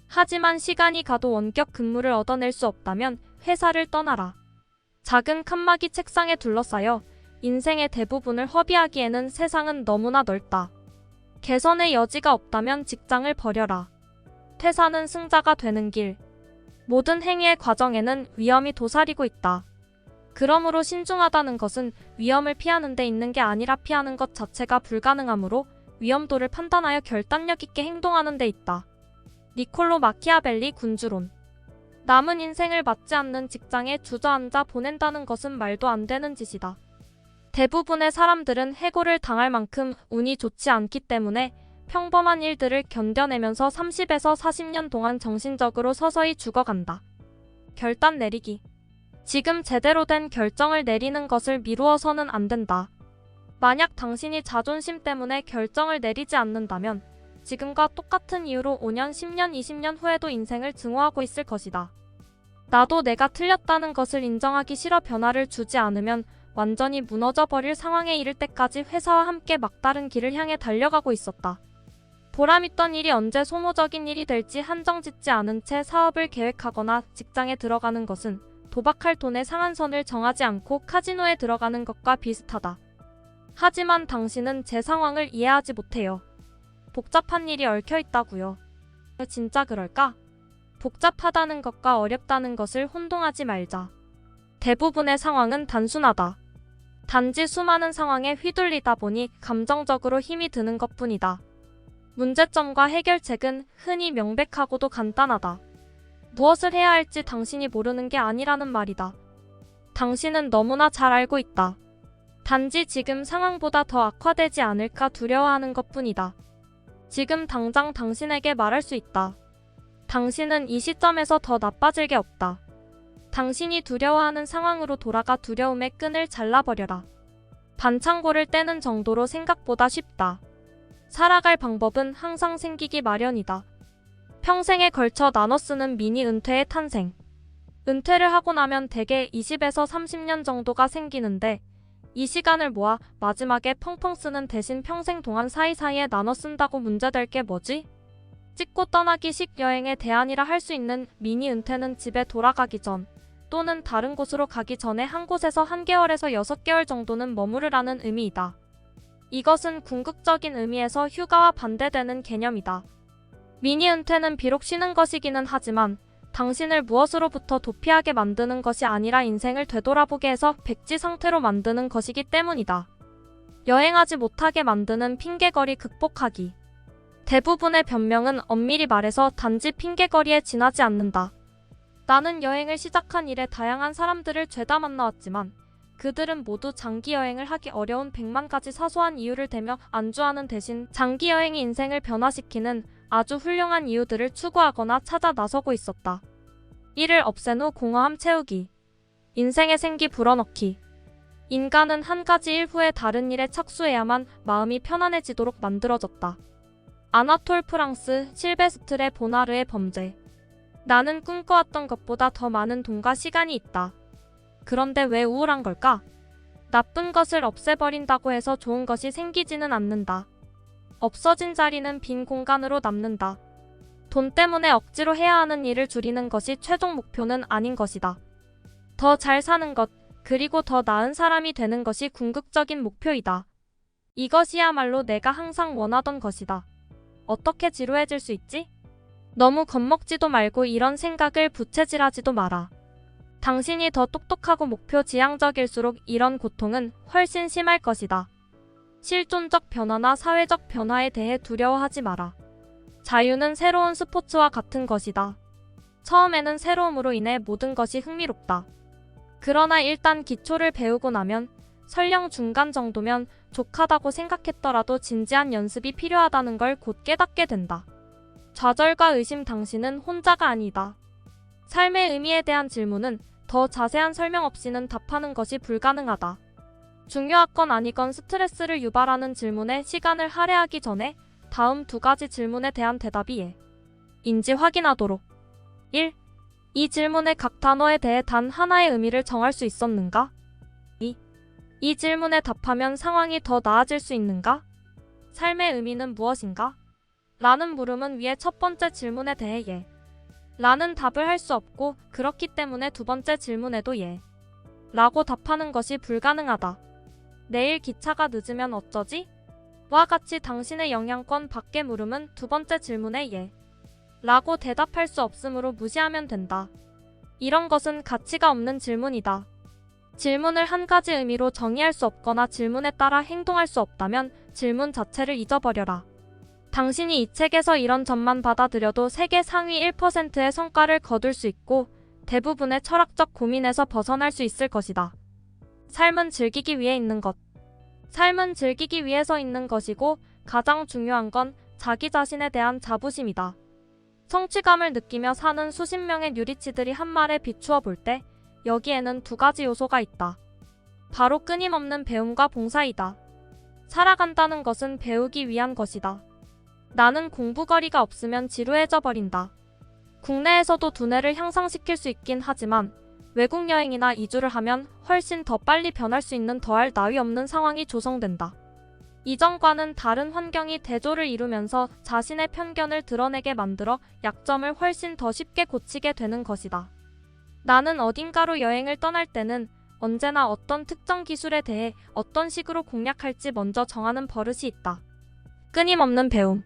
하지만 시간이 가도 원격 근무를 얻어낼 수 없다면 회사를 떠나라. 작은 칸막이 책상에 둘러싸여 인생의 대부분을 허비하기에는 세상은 너무나 넓다. 개선의 여지가 없다면 직장을 버려라. 퇴사는 승자가 되는 길. 모든 행위의 과정에는 위험이 도사리고 있다. 그러므로 신중하다는 것은 위험을 피하는 데 있는 게 아니라 피하는 것 자체가 불가능하므로 위험도를 판단하여 결단력 있게 행동하는 데 있다. 니콜로 마키아벨리 군주론. 남은 인생을 맞지 않는 직장에 주저앉아 보낸다는 것은 말도 안 되는 짓이다. 대부분의 사람들은 해고를 당할 만큼 운이 좋지 않기 때문에 평범한 일들을 견뎌내면서 30에서 40년 동안 정신적으로 서서히 죽어간다. 결단 내리기. 지금 제대로 된 결정을 내리는 것을 미루어서는 안 된다. 만약 당신이 자존심 때문에 결정을 내리지 않는다면 지금과 똑같은 이유로 5년, 10년, 20년 후에도 인생을 증오하고 있을 것이다. 나도 내가 틀렸다는 것을 인정하기 싫어 변화를 주지 않으면 완전히 무너져버릴 상황에 이를 때까지 회사와 함께 막다른 길을 향해 달려가고 있었다. 보람있던 일이 언제 소모적인 일이 될지 한정짓지 않은 채 사업을 계획하거나 직장에 들어가는 것은 도박할 돈의 상한선을 정하지 않고 카지노에 들어가는 것과 비슷하다. 하지만 당신은 제 상황을 이해하지 못해요. 복잡한 일이 얽혀있다고요. 진짜 그럴까? 복잡하다는 것과 어렵다는 것을 혼동하지 말자. 대부분의 상황은 단순하다. 단지 수많은 상황에 휘둘리다 보니 감정적으로 힘이 드는 것뿐이다. 문제점과 해결책은 흔히 명백하고도 간단하다. 무엇을 해야 할지 당신이 모르는 게 아니라는 말이다. 당신은 너무나 잘 알고 있다. 단지 지금 상황보다 더 악화되지 않을까 두려워하는 것뿐이다. 지금 당장 당신에게 말할 수 있다. 당신은 이 시점에서 더 나빠질 게 없다. 당신이 두려워하는 상황으로 돌아가 두려움의 끈을 잘라버려라. 반창고를 떼는 정도로 생각보다 쉽다. 살아갈 방법은 항상 생기기 마련이다. 평생에 걸쳐 나눠 쓰는 미니 은퇴의 탄생. 은퇴를 하고 나면 대개 20에서 30년 정도가 생기는데 이 시간을 모아 마지막에 펑펑 쓰는 대신 평생 동안 사이사이에 나눠 쓴다고 문제될 게 뭐지? 찍고 떠나기식 여행의 대안이라 할 수 있는 미니 은퇴는 집에 돌아가기 전 또는 다른 곳으로 가기 전에 한 곳에서 한 개월에서 6개월 정도는 머무르라는 의미이다. 이것은 궁극적인 의미에서 휴가와 반대되는 개념이다. 미니 은퇴는 비록 쉬는 것이기는 하지만 당신을 무엇으로부터 도피하게 만드는 것이 아니라 인생을 되돌아보게 해서 백지 상태로 만드는 것이기 때문이다. 여행하지 못하게 만드는 핑계거리 극복하기. 대부분의 변명은 엄밀히 말해서 단지 핑계거리에 지나지 않는다. 나는 여행을 시작한 이래 다양한 사람들을 죄다 만나왔지만 그들은 모두 장기 여행을 하기 어려운 100만 가지 사소한 이유를 대며 안주하는 대신 장기 여행이 인생을 변화시키는 아주 훌륭한 이유들을 추구하거나 찾아 나서고 있었다. 이를 없앤 후 공허함 채우기, 인생의 생기 불어넣기. 인간은 한 가지 일 후에 다른 일에 착수해야만 마음이 편안해지도록 만들어졌다. 아나톨 프랑스, 실베스트레 보나르의 범죄. 나는 꿈꿔왔던 것보다 더 많은 돈과 시간이 있다. 그런데 왜 우울한 걸까? 나쁜 것을 없애버린다고 해서 좋은 것이 생기지는 않는다. 없어진 자리는 빈 공간으로 남는다. 돈 때문에 억지로 해야 하는 일을 줄이는 것이 최종 목표는 아닌 것이다. 더 잘 사는 것, 그리고 더 나은 사람이 되는 것이 궁극적인 목표이다. 이것이야말로 내가 항상 원하던 것이다. 어떻게 지루해질 수 있지? 너무 겁먹지도 말고 이런 생각을 부채질하지도 마라. 당신이 더 똑똑하고 목표 지향적일수록 이런 고통은 훨씬 심할 것이다. 실존적 변화나 사회적 변화에 대해 두려워하지 마라. 자유는 새로운 스포츠와 같은 것이다. 처음에는 새로움으로 인해 모든 것이 흥미롭다. 그러나 일단 기초를 배우고 나면 설령 중간 정도면 족하다고 생각했더라도 진지한 연습이 필요하다는 걸 곧 깨닫게 된다. 좌절과 의심, 당신은 혼자가 아니다. 삶의 의미에 대한 질문은 더 자세한 설명 없이는 답하는 것이 불가능하다. 중요하건 아니건 스트레스를 유발하는 질문에 시간을 할애하기 전에 다음 두 가지 질문에 대한 대답이 예인지 확인하도록. 1. 이 질문의 각 단어에 대해 단 하나의 의미를 정할 수 있었는가? 2. 이 질문에 답하면 상황이 더 나아질 수 있는가? 삶의 의미는 무엇인가? 라는 물음은 위의 첫 번째 질문에 대해 예. 라는 답을 할 수 없고, 그렇기 때문에 두 번째 질문에도 예. 라고 답하는 것이 불가능하다. 내일 기차가 늦으면 어쩌지? 와 같이 당신의 영향권 밖의 물음은 두 번째 질문에 예. 라고 대답할 수 없으므로 무시하면 된다. 이런 것은 가치가 없는 질문이다. 질문을 한 가지 의미로 정의할 수 없거나 질문에 따라 행동할 수 없다면 질문 자체를 잊어버려라. 당신이 이 책에서 이런 점만 받아들여도 세계 상위 1%의 성과를 거둘 수 있고 대부분의 철학적 고민에서 벗어날 수 있을 것이다. 삶은 즐기기 위해 있는 것. 삶은 즐기기 위해서 있는 것이고 가장 중요한 건 자기 자신에 대한 자부심이다. 성취감을 느끼며 사는 수십 명의 유리치들이 한 말에 비추어 볼 때 여기에는 두 가지 요소가 있다. 바로 끊임없는 배움과 봉사이다. 살아간다는 것은 배우기 위한 것이다. 나는 공부거리가 없으면 지루해져 버린다. 국내에서도 두뇌를 향상시킬 수 있긴 하지만 외국 여행이나 이주를 하면 훨씬 더 빨리 변할 수 있는 더할 나위 없는 상황이 조성된다. 이전과는 다른 환경이 대조를 이루면서 자신의 편견을 드러내게 만들어 약점을 훨씬 더 쉽게 고치게 되는 것이다. 나는 어딘가로 여행을 떠날 때는 언제나 어떤 특정 기술에 대해 어떤 식으로 공략할지 먼저 정하는 버릇이 있다. 끊임없는 배움.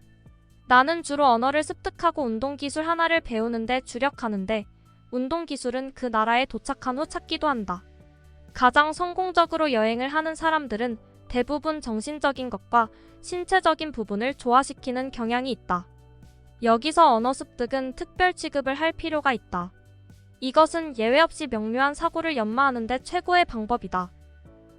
나는 주로 언어를 습득하고 운동기술 하나를 배우는데 주력하는데 운동기술은 그 나라에 도착한 후 찾기도 한다. 가장 성공적으로 여행을 하는 사람들은 대부분 정신적인 것과 신체적인 부분을 조화시키는 경향이 있다. 여기서 언어 습득은 특별 취급을 할 필요가 있다. 이것은 예외 없이 명료한 사고를 연마하는 데 최고의 방법이다.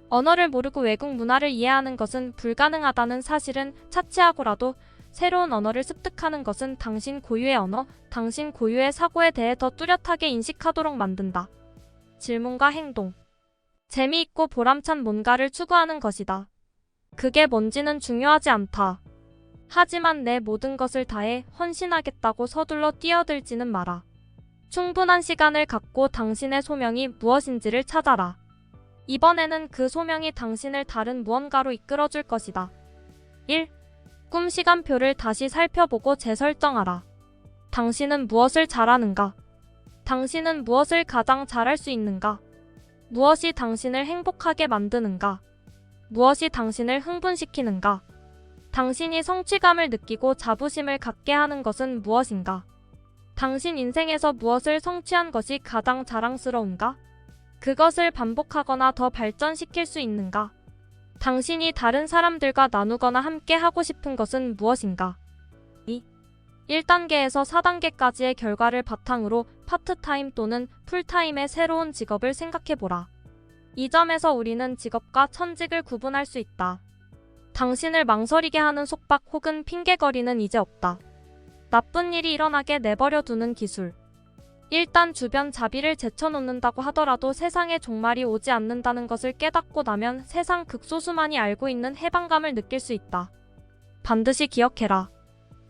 언어를 모르고 외국 문화를 이해하는 것은 불가능하다는 사실은 차치하고라도 새로운 언어를 습득하는 것은 당신 고유의 언어, 당신 고유의 사고에 대해 더 뚜렷하게 인식하도록 만든다. 질문과 행동. 재미있고 보람찬 뭔가를 추구하는 것이다. 그게 뭔지는 중요하지 않다. 하지만 내 모든 것을 다해 헌신하겠다고 서둘러 뛰어들지는 마라. 충분한 시간을 갖고 당신의 소명이 무엇인지를 찾아라. 이번에는 그 소명이 당신을 다른 무언가로 이끌어줄 것이다. 1. 꿈 시간표를 다시 살펴보고 재설정하라. 당신은 무엇을 잘하는가? 당신은 무엇을 가장 잘할 수 있는가? 무엇이 당신을 행복하게 만드는가? 무엇이 당신을 흥분시키는가? 당신이 성취감을 느끼고 자부심을 갖게 하는 것은 무엇인가? 당신 인생에서 무엇을 성취한 것이 가장 자랑스러운가? 그것을 반복하거나 더 발전시킬 수 있는가? 당신이 다른 사람들과 나누거나 함께 하고 싶은 것은 무엇인가? 2. 1단계에서 4단계까지의 결과를 바탕으로 파트타임 또는 풀타임의 새로운 직업을 생각해보라. 이 점에서 우리는 직업과 천직을 구분할 수 있다. 당신을 망설이게 하는 속박 혹은 핑계거리는 이제 없다. 나쁜 일이 일어나게 내버려 두는 기술. 일단 주변 자비를 제쳐놓는다고 하더라도 세상에 종말이 오지 않는다는 것을 깨닫고 나면 세상 극소수만이 알고 있는 해방감을 느낄 수 있다. 반드시 기억해라.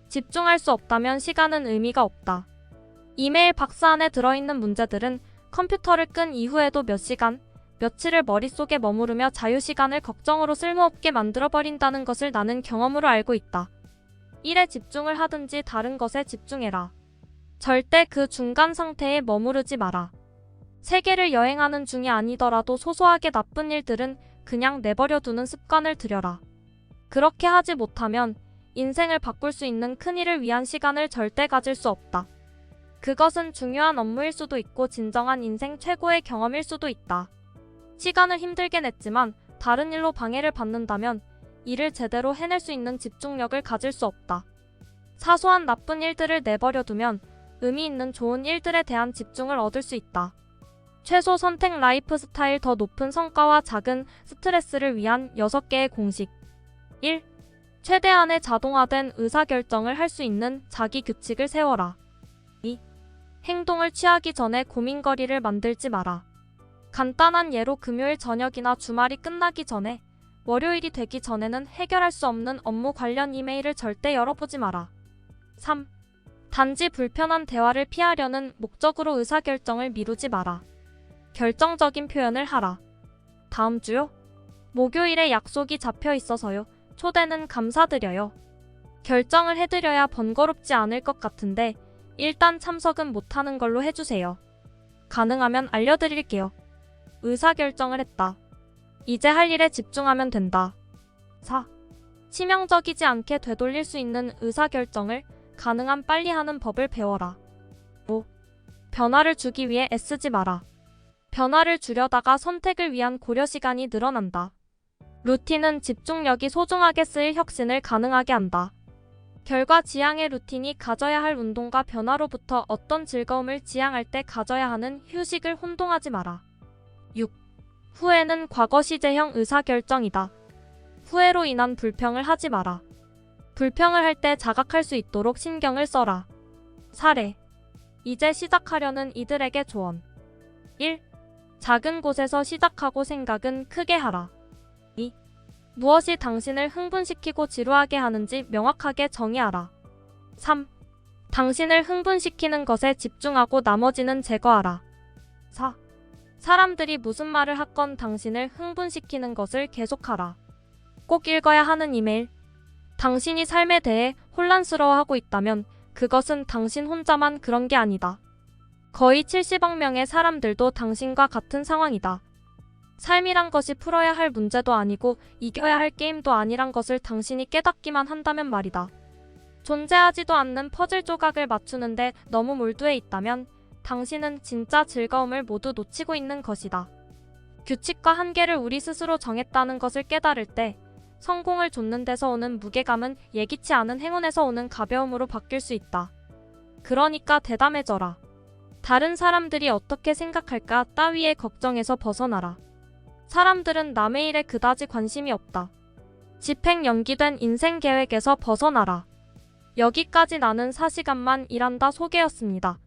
집중할 수 없다면 시간은 의미가 없다. 이메일 박스 안에 들어있는 문제들은 컴퓨터를 끈 이후에도 몇 시간, 며칠을 머릿속에 머무르며 자유시간을 걱정으로 쓸모없게 만들어버린다는 것을 나는 경험으로 알고 있다. 일에 집중을 하든지 다른 것에 집중해라. 절대 그 중간 상태에 머무르지 마라. 세계를 여행하는 중이 아니더라도 소소하게 나쁜 일들은 그냥 내버려 두는 습관을 들여라. 그렇게 하지 못하면 인생을 바꿀 수 있는 큰일을 위한 시간을 절대 가질 수 없다. 그것은 중요한 업무일 수도 있고 진정한 인생 최고의 경험일 수도 있다. 시간을 힘들게 냈지만 다른 일로 방해를 받는다면 일을 제대로 해낼 수 있는 집중력을 가질 수 없다. 사소한 나쁜 일들을 내버려 두면 의미 있는 좋은 일들에 대한 집중을 얻을 수 있다. 최소 선택 라이프 스타일 더 높은 성과와 작은 스트레스를 위한 6개의 공식. 1. 최대한의 자동화된 의사결정을 할 수 있는 자기 규칙을 세워라. 2. 행동을 취하기 전에 고민거리를 만들지 마라. 간단한 예로 금요일 저녁이나 주말이 끝나기 전에 월요일이 되기 전에는 해결할 수 없는 업무 관련 이메일을 절대 열어보지 마라. 3. 단지 불편한 대화를 피하려는 목적으로 의사결정을 미루지 마라. 결정적인 표현을 하라. 다음 주요? 목요일에 약속이 잡혀 있어서요. 초대는 감사드려요. 결정을 해드려야 번거롭지 않을 것 같은데 일단 참석은 못하는 걸로 해주세요. 가능하면 알려드릴게요. 의사결정을 했다. 이제 할 일에 집중하면 된다. 4. 치명적이지 않게 되돌릴 수 있는 의사결정을 가능한 빨리 하는 법을 배워라. 5. 변화를 주기 위해 애쓰지 마라. 변화를 주려다가 선택을 위한 고려 시간이 늘어난다. 루틴은 집중력이 소중하게 쓰일 혁신을 가능하게 한다. 결과 지향의 루틴이 가져야 할 운동과 변화로부터 어떤 즐거움을 지향할 때 가져야 하는 휴식을 혼동하지 마라. 6. 후회는 과거 시제형 의사결정이다. 후회로 인한 불평을 하지 마라. 불평을 할 때 자각할 수 있도록 신경을 써라. 사례. 이제 시작하려는 이들에게 조언. 1. 작은 곳에서 시작하고 생각은 크게 하라. 2. 무엇이 당신을 흥분시키고 지루하게 하는지 명확하게 정의하라. 3. 당신을 흥분시키는 것에 집중하고 나머지는 제거하라. 4. 사람들이 무슨 말을 하건 당신을 흥분시키는 것을 계속하라. 꼭 읽어야 하는 이메일. 당신이 삶에 대해 혼란스러워하고 있다면 그것은 당신 혼자만 그런 게 아니다. 거의 70억 명의 사람들도 당신과 같은 상황이다. 삶이란 것이 풀어야 할 문제도 아니고 이겨야 할 게임도 아니란 것을 당신이 깨닫기만 한다면 말이다. 존재하지도 않는 퍼즐 조각을 맞추는데 너무 몰두해 있다면 당신은 진짜 즐거움을 모두 놓치고 있는 것이다. 규칙과 한계를 우리 스스로 정했다는 것을 깨달을 때 성공을 좇는 데서 오는 무게감은 예기치 않은 행운에서 오는 가벼움으로 바뀔 수 있다. 그러니까 대담해져라. 다른 사람들이 어떻게 생각할까 따위의 걱정에서 벗어나라. 사람들은 남의 일에 그다지 관심이 없다. 집행 연기된 인생 계획에서 벗어나라. 여기까지 나는 4시간만 일한다 소개였습니다.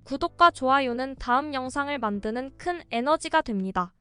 구독과 좋아요는 다음 영상을 만드는 큰 에너지가 됩니다.